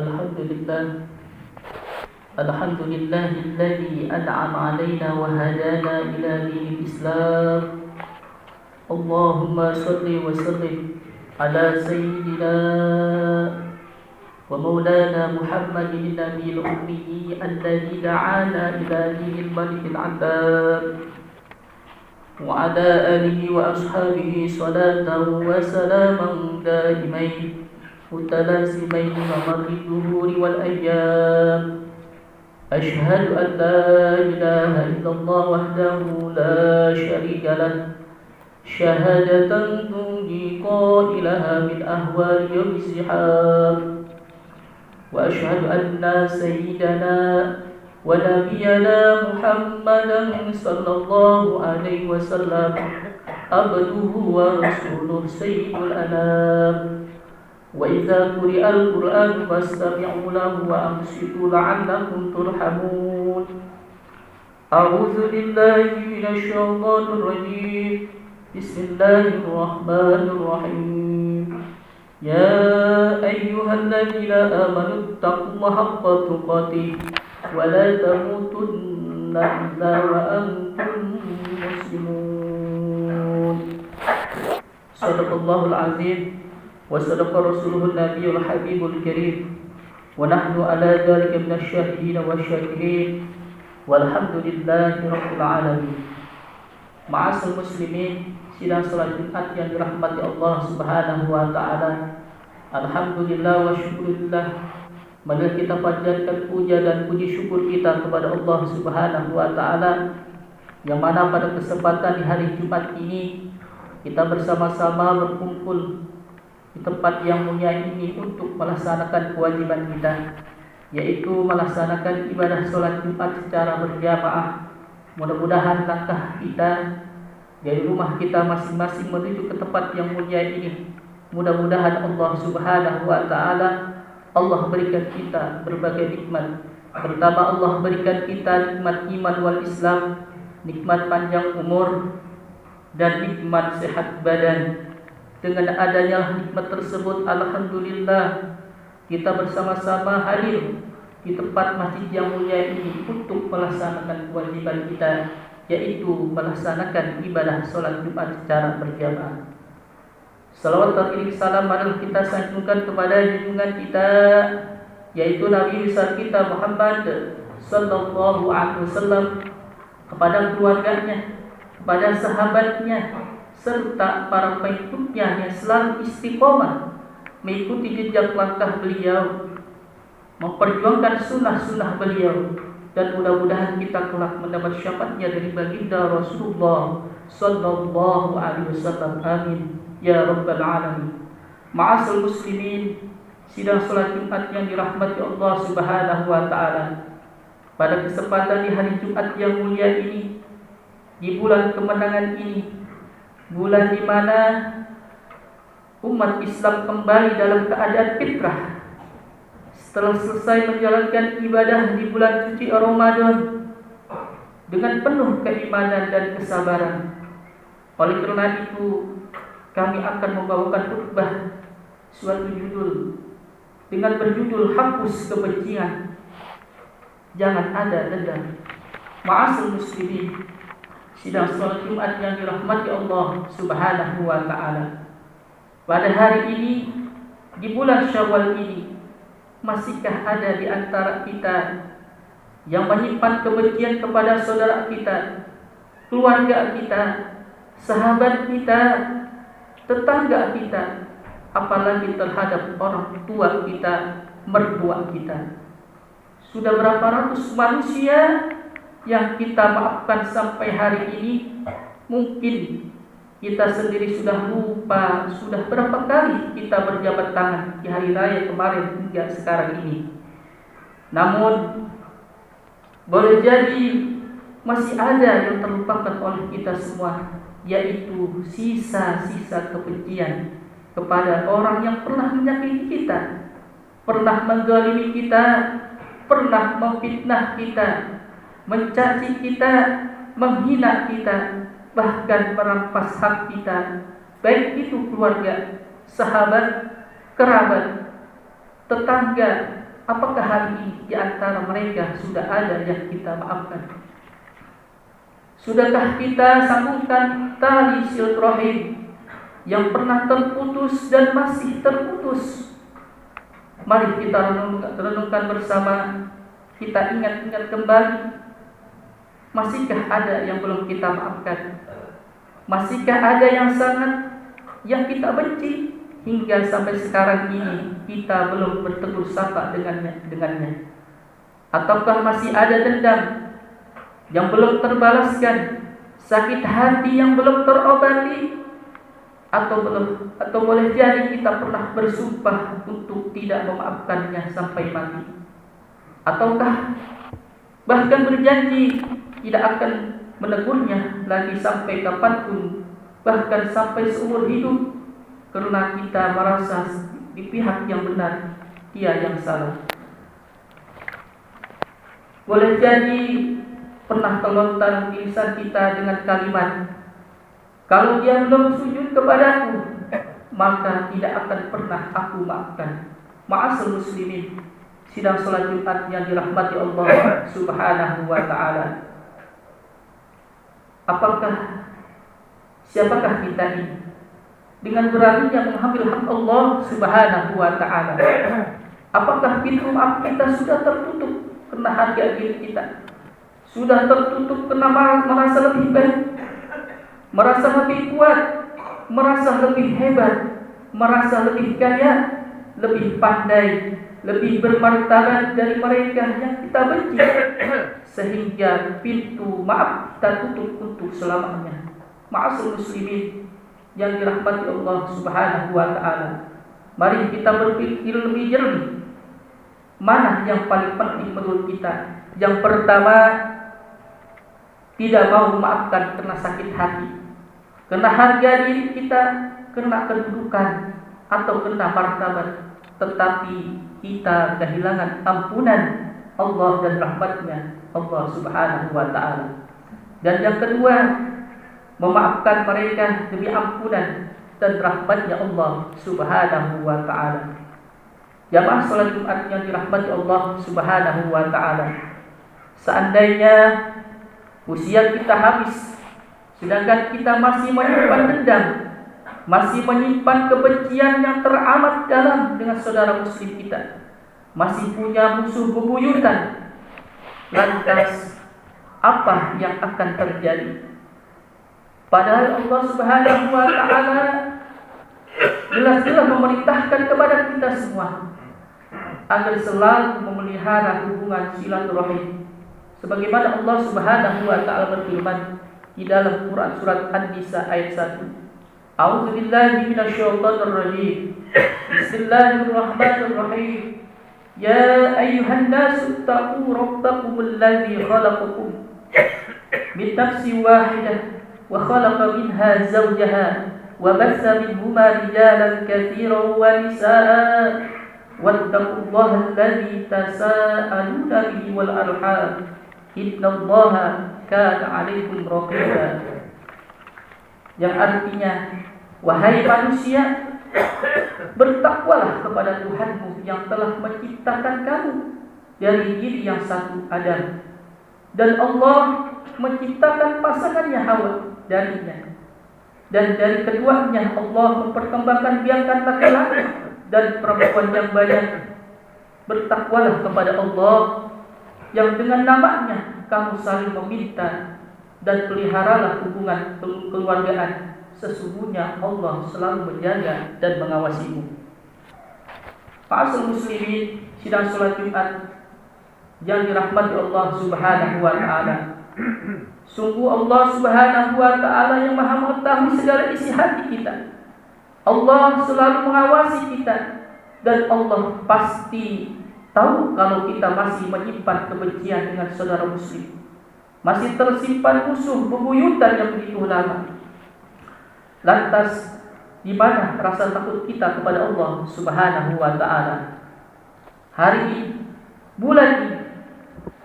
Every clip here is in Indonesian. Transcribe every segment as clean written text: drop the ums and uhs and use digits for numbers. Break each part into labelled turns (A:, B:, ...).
A: الحمد لله الحمد لله الذي أنعم علينا وهدانا إلى دين الإسلام. اللهم صل وسلم على سيدنا ومولانا محمد النبي الأمي الذي دعانا إلى دين الملك العلام، وعلى آله وأصحابه صلاة وسلاما دائمين متلازمين ممر الدهور والأيام. أشهد أن لا إله إلا الله وحده لا شريك له شهادة تنجي قائلها من أهوال يوم الزحام. وأشهد أن سيدنا ونبينا محمدا صلى الله عليه وسلم عبده ورسوله سيد الأنام. وإذا قرئ القرآن فاستمعوا له وأنصتوا لعلكم ترحمون. أعوذ بالله من الشيطان الرجيم. بسم الله الرحمن الرحيم. يا أيها الذين آمنوا اتقوا الله حق تقاته ولا تموتن إلا وأنتم مسلمون. صدق الله العظيم وصدق رسوله النبي الحبيب الكريم، ونحن على ذلك من الشاهدين والشاكرين والحمد لله رب العالمين. Ma'asal muslimin, sidang salat Jumat yang dirahmati Allah Subhanahu wa taala. Alhamdulillah wa syukurillah, marilah kita panjatkan puja dan puji syukur kita kepada Allah Subhanahu wa taala, yang mana pada kesempatan di hari Jumat ini kita bersama-sama berkumpul di tempat yang mulia ini untuk melaksanakan kewajiban kita, yaitu melaksanakan ibadah sholat Jumat secara berjamaah. Mudah-mudahan langkah kita dari rumah kita masing-masing menuju ke tempat yang mulia ini, mudah-mudahan Allah Subhanahu wa taala Allah berikan kita berbagai nikmat. Pertama, Allah berikan kita nikmat iman wal Islam, nikmat panjang umur, dan nikmat sehat badan. Dengan adanya nikmat tersebut, alhamdulillah, kita bersama-sama hadir di tempat masjid yang mulia ini untuk melaksanakan kewajiban kita, yaitu melaksanakan ibadah sholat Jumat secara berjamaah. Salawat dan salam marilah kita sanjungkan kepada junjungan kita, yaitu Nabi besar kita Muhammad sallallahu alaihi wasallam, kepada keluarganya, kepada sahabatnya, serta para pengikutnya yang selalu istiqomah mengikuti jejak langkah beliau, memperjuangkan sunnah-sunnah beliau, dan mudah-mudahan kita kelak mendapat syafaatnya dari baginda Rasulullah sallallahu alaihi wasallam. Amin ya rabbal alamin. Ma'asal muslimin, sidang salat Jumat yang dirahmati Allah Subhanahu wa taala. Pada kesempatan di hari Jumat yang mulia ini, di bulan kemenangan ini, bulan di mana umat Islam kembali dalam keadaan fitrah setelah selesai menjalankan ibadah di bulan suci Ramadan dengan penuh keimanan dan kesabaran. Oleh karena itu, kami akan membawakan khutbah suatu judul dengan berjudul Hapus Kebencian, Jangan Ada Dendam. Ma'asal muslimin, sidang salat Jumat yang dirahmati Allah Subhanahu wa taala. Pada hari ini, di bulan Syawal ini, masihkah ada di antara kita yang menyimpan kebencian kepada saudara kita, keluarga kita, sahabat kita, tetangga kita, apalagi terhadap orang tua kita, mertua kita? Sudah berapa ratus manusia yang kita maafkan sampai hari ini? Mungkin kita sendiri sudah lupa sudah berapa kali kita berjabat tangan di hari raya kemarin hingga sekarang ini. Namun boleh jadi masih ada yang terlupakan oleh kita semua, yaitu sisa-sisa kebencian kepada orang yang pernah menyakiti kita, pernah mendzalimi kita, pernah memfitnah kita, mencaci kita, menghina kita, bahkan merampas hak kita, baik itu keluarga, sahabat, kerabat, tetangga, apakah hari ini di antara mereka sudah ada yang kita maafkan? Sudahkah kita sambungkan tali silaturahim yang pernah terputus dan masih terputus? Mari kita renungkan bersama, kita ingat-ingat kembali. Masihkah ada yang belum kita maafkan? Masihkah ada yang kita benci hingga sampai sekarang ini kita belum bertegur sapa dengannya? Ataukah masih ada dendam yang belum terbalaskan, sakit hati yang belum terobati, atau boleh jadi kita pernah bersumpah untuk tidak memaafkannya sampai mati, ataukah bahkan berjanji tidak akan menegurnya lagi sampai kapanpun, bahkan sampai seumur hidup, karena kita merasa di pihak yang benar, dia yang salah. Boleh jadi pernah terlontar di lisan kita dengan kalimat, kalau dia belum sujud kepadaku, maka tidak akan pernah aku maafkan. Ma'asal muslimin, sidang salat Jumat yang dirahmati Allah Subhanahu wa ta'ala. Siapakah kita ini dengan beraninya mengambil hak Allah Subhanahu wa ta'ala? Apakah pintu maaf kita sudah tertutup karena harga diri kita? Sudah tertutup karena merasa lebih baik, merasa lebih kuat, merasa lebih hebat, merasa lebih kaya, lebih pandai, lebih bermartabat dari mereka yang kita benci, sehingga pintu maaf kita tutup untuk selamanya. Ma'asal muslimin yang dirahmati Allah Subhanahu wa ta'ala, mari kita berpikir lebih jernih, mana yang paling penting menurut kita. Yang pertama, tidak mau memaafkan karena sakit hati, karena harga diri kita, karena kedudukan atau karena martabat, tetapi kita kehilangan ampunan Allah dan rahmatnya Allah Subhanahu wa ta'ala. Dan yang kedua, memaafkan mereka demi ampunan dan rahmatnya Allah Subhanahu wa ta'ala. Jamaah salat Jumat yang dirahmati Allah Subhanahu wa ta'ala, seandainya usia kita habis, sedangkan kita masih menyimpan dendam, masih menyimpan kebencian yang teramat dalam dengan saudara muslim kita, masih punya musuh bebuyutan, lantas apa yang akan terjadi? Padahal Allah Subhanahu wa ta'ala jelas-jelas memerintahkan kepada kita semua agar selalu memelihara hubungan silaturahim, sebagaimana Allah Subhanahu wa ta'ala berfirman di dalam Quran surat An-Nisa ayat 1. A'udzu billahi minasyaitonir rajim. Bismillahirrahmanirrahim. Ya ayyuhan nasu taqu rabbakumul ladzi khalaqakum min nafsin wahidah wa khalaqa minha zawjaha wa bassa minhuma rijalan katsiran wa nisaa wattaqullaha alladzi tasaaluna bihi wal arham innallaha kana 'alaikum raqiba. Yang artinya, wahai manusia, bertakwalah kepada Tuhanmu yang telah menciptakan kamu dari diri yang satu, Adam, dan Allah menciptakan pasangannya Hawa darinya, dan dari keduanya Allah memperkembangkan biakan laki-laki dan perempuan yang banyak. Bertakwalah kepada Allah yang dengan namanya kamu saling meminta, dan peliharalah hubungan kekeluargaan. Sesungguhnya Allah selalu menjaga dan mengawasimu. Ma'asal muslimin, sidang salat Jumat yang dirahmati Allah Subhanahu wa ta'ala, sungguh Allah Subhanahu wa ta'ala yang maha mengetahui segala isi hati kita. Allah selalu mengawasi kita, dan Allah pasti tahu kalau kita masih menyimpan kebencian dengan saudara muslim, masih tersimpan musuh bebuyutan yang begitu lama. Lantas di mana rasa takut kita kepada Allah Subhanahu wa ta'ala? Hari ini, bulan ini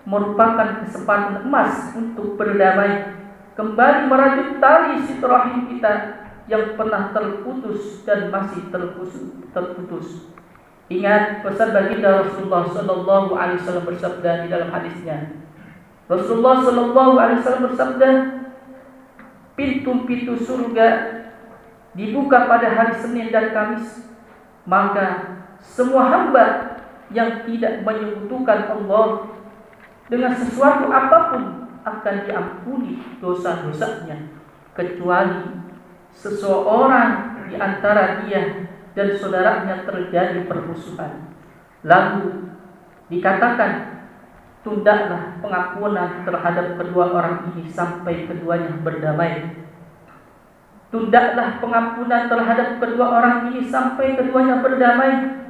A: merupakan kesempatan emas untuk berdamai, kembali merajut tali silaturahim kita yang pernah terputus dan masih terputus. Ingat pesan baginda Rasulullah sallallahu alaihi wasallam bersabda di dalam hadisnya. Rasulullah sallallahu alaihi wasallam bersabda, pintu-pintu surga dibuka pada hari Senin dan Kamis, maka semua hamba yang tidak menyekutukan Allah dengan sesuatu apapun akan diampuni dosa-dosanya, kecuali seseorang di antara dia dan saudaranya terjadi permusuhan. Lalu dikatakan, tundalah pengampunan terhadap kedua orang ini sampai keduanya berdamai. Tundalah pengampunan terhadap kedua orang ini sampai keduanya berdamai.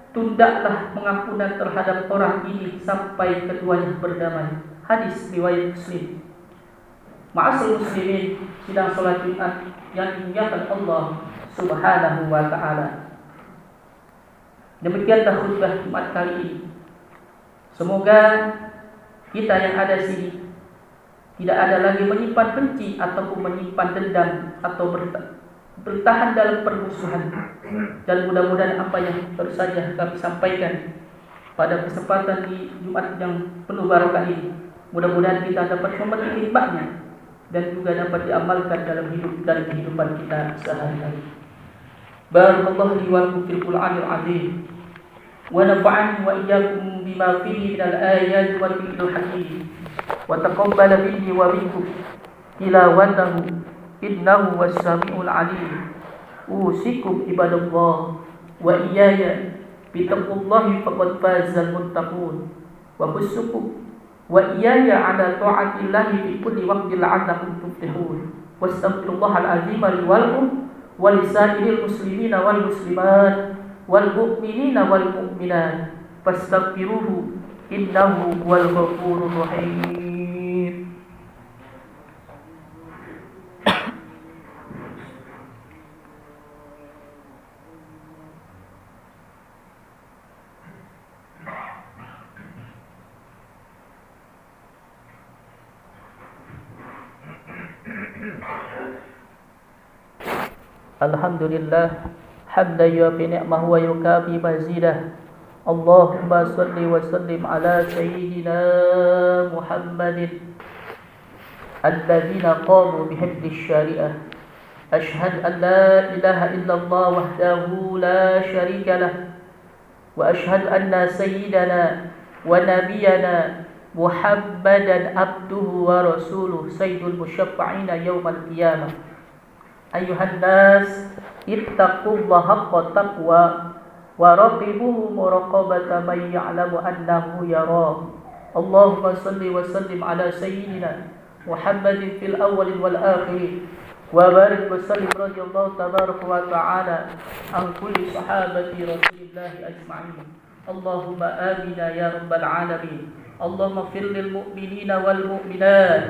A: Tundalah pengampunan terhadap orang ini sampai keduanya berdamai. Hadis riwayat Muslim. Ma'asal muslimin, sidang salat Jumat yang dimuliakan Allah Subhanahu wa ta'ala. Demikianlah khutbah Jumat kali ini. Semoga kita yang ada di sini tidak ada lagi menyimpan benci ataupun menyimpan dendam atau bertahan dalam permusuhan. Dan mudah-mudahan apa yang baru saja kami sampaikan pada kesempatan di Jumat yang penuh barokah ini, mudah-mudahan kita dapat memetik hikmahnya dan juga dapat diamalkan dalam hidup dan kehidupan kita sehari-hari. Barakallahu li wa lakum fil Qur'anil azim wa nafa'ani wa iyyakum bima fihi minal ayati wal dhikril hakim wa taqabbala minni wa minkum tilawatahu innahu was-sami'ul 'alim. Usikum ibadallah wa iyaya bittaqullahi faqad fazal muttaqun wa bussukum wa iyaya 'ala ta'atillahi fi kulli waqtin la'allakum tuflihun. Wastaghfirullahal 'azim li wa lakum wa lisa'iril muslimina wal muslimat wal mu'minina wal mu'minat fastaghfiruhu innahu huwal ghafurur rahim. Alhamdulillah hamdan yuwafi ni'mahu wa yukafi mazidah. Allahumma salli wa sallim ala sayyidina Muhammadin alladhina qamu bihifdhish syari'ah. Ashhadu an la ilaha illallah wahdahu la syarika lah wa ashhadu anna sayyidana wa nabiyyana Muhammadan abduhu wa rasuluh sayyidul musyaffa'ina yawmal qiyamah. Ayuhan nas ittaqullaha haqqa taqwa wa raqibuhu muraqabata man ya'lamu annahu yara. Allahumma salli wa sallim ala sayyidina Muhammadin fil awwalin wal akhirin wa barik wa sallim radhiyallahu tabaraka wa ta'ala an kulli sahabati rasulillahi ajma'in. Allahumma amina ya rabbal alamin. Allahumma fir lil mu'minina wal mu'minat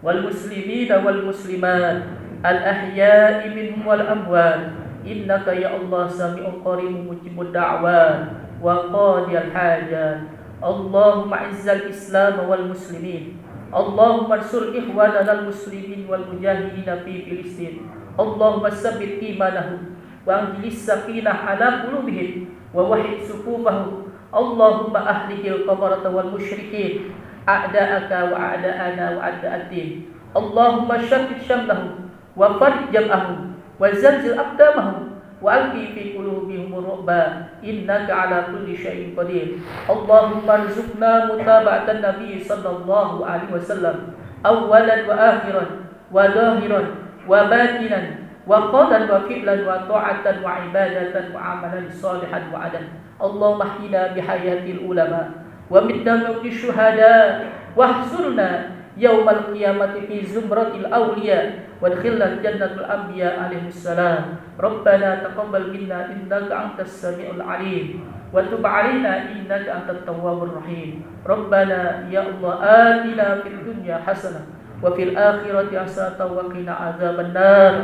A: wal muslimina wal muslimat al-ahya'i minhum wal amwat innaka ya Allah sami'un qaribun mujibud da'wat wa qadiyal hajat. Allahumma izzal islam wal muslimin. Allahumma ansur ikhwanana al muslimin wal mujahidina fi Filistin. Allahumma sabbit imanahum wa anjilis sakinah ala qulubihim wa wahid sufufahum. Allahumma ahlikil kafarata wal musyrikin a'da'aka wa a'da'ana wa a'da'ad-din. Allahumma syaddid syamlahum wa farij jam'ahum wa zalzil aqdamahum wa alqi fi qulubihim ru'ba innaka ala kulli syai'in qadir. Allahumma arzuqna mutaba'atan nabiy sallallahu alaihi wasallam awwalan wa akhiran wa zahiran wa batinan wa qawlan wa fi'lan wa ta'atan wa ibadatan wa amalan salihan wa adan. Allahumma hdina bihayatil ulama wa mitna mawti syuhada wahsurna yaumal qiyamati fi zumratil awliya wadkhilna jannatul anbiya alaihimus salam. Rabbana taqabbal minna innaka antas samiul alim wa tub alaina innaka antat tawwabur rahim. Rabbana ya Allah atina fid dunya hasanah wa fil akhirati hasanah wa qina adzaban nar.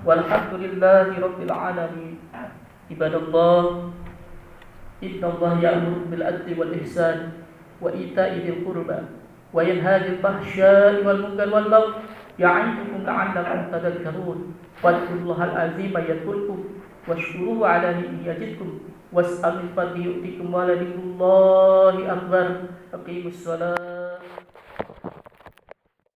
A: Walhamdulillahi rabbil alamin. Ibadallah, innallaha ya'muru bil adli wal ihsan wa ita'i dzil qurba wa yanha 'anil fahsya'i wal munkari wal baghi ya'idukum la'allakum tadhakkarun. Wadhkurullahal 'azima yadhkurkum واشكروه على نعمه يزدكم واسألوا من فضله يؤتكم ولذكر الله أكبر. أقيموا الصلاة.